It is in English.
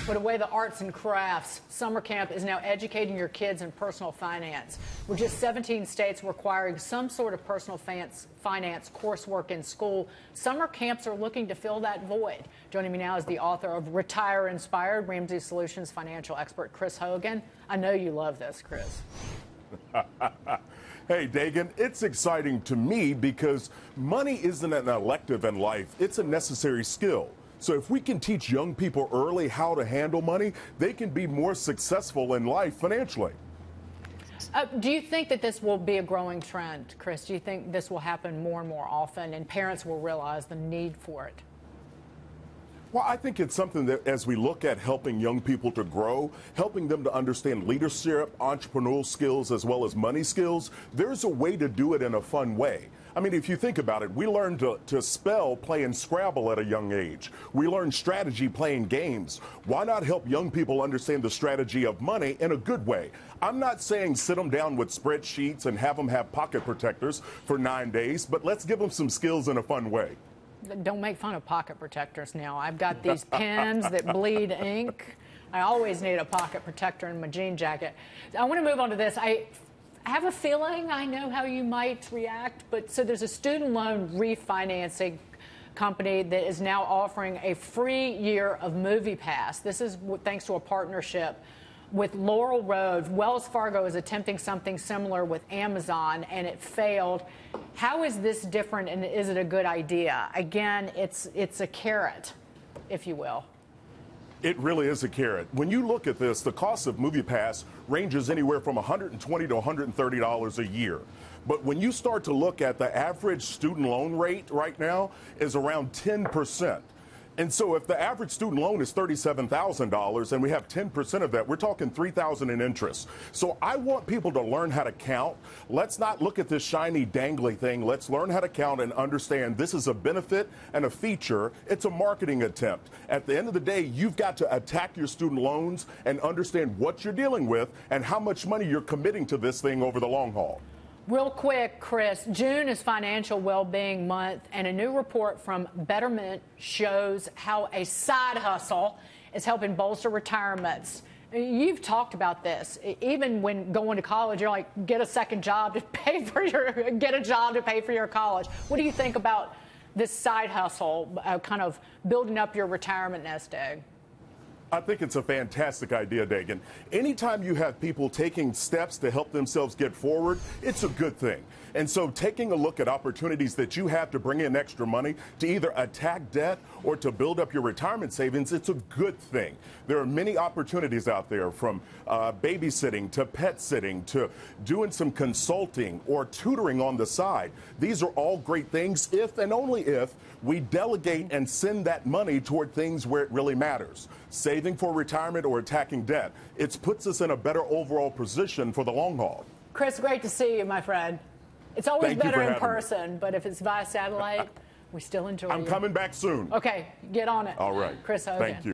But away the arts and crafts, summer camp is now educating your kids in personal finance. With just 17 states requiring some sort of personal finance coursework in school, summer camps are looking to fill that void. Joining me now is the author of Retire Inspired, Ramsey Solutions financial expert Chris Hogan. I know you love this, Chris. Hey, Dagan, it's exciting to me because money isn't an elective in life, it's a necessary skill. So if we can teach young people early how to handle money, they can be more successful in life financially. Do you think that this will be a growing trend, Chris? Do you think this will happen more and more often and parents will realize the need for it? Well, I think it's something that as we look at helping young people to grow, helping them to understand leadership, entrepreneurial skills, as well as money skills, there's a way to do it in a fun way. I mean, if you think about it, we learned to spell playing Scrabble at a young age. We learned strategy playing games. Why not help young people understand the strategy of money in a good way? I'm not saying sit them down with spreadsheets and have them have pocket protectors for 9 days, but let's give them some skills in a fun way. Don't make fun of pocket protectors now. I've got these pens that bleed ink. I always need a pocket protector in my jean jacket. I want to move on to this. I have a feeling I know how you might react, but so there's a student loan refinancing company that is now offering a free year of MoviePass. This is thanks to a partnership with Laurel Road. Wells Fargo is attempting something similar with Amazon, and it failed. How is this different, and is it a good idea? Again, it's a carrot, if you will. It really is a carrot. When you look at this, the cost of MoviePass ranges anywhere from $120 to $130 a year. But when you start to look at the average student loan rate right now is around 10%. And so if the average student loan is $37,000 and we have 10% of that, we're talking $3,000 in interest. So I want people to learn how to count. Let's not look at this shiny dangly thing. Let's learn how to count and understand this is a benefit and a feature. It's a marketing attempt. At the end of the day, you've got to attack your student loans and understand what you're dealing with and how much money you're committing to this thing over the long haul. Real quick, Chris, June is Financial Wellbeing Month, and a new report from Betterment shows how a side hustle is helping bolster retirements. You've talked about this. Even when going to college, you're like, get a second job to pay for your college. What do you think about this side hustle, kind of building up your retirement nest egg? I think it's a fantastic idea, Dagan. Anytime you have people taking steps to help themselves get forward, it's a good thing. And so taking a look at opportunities that you have to bring in extra money to either attack debt or to build up your retirement savings, it's a good thing. There are many opportunities out there, from babysitting to pet sitting to doing some consulting or tutoring on the side. These are all great things if and only if we delegate and send that money toward things where it really matters. Saving for retirement or attacking debt. It puts us in a better overall position for the long haul. Chris, great to see you, my friend. It's always better in person, but if it's via satellite, we still enjoy it. I'm coming back soon. Okay, get on it. All right. Chris Hogan. Thank you.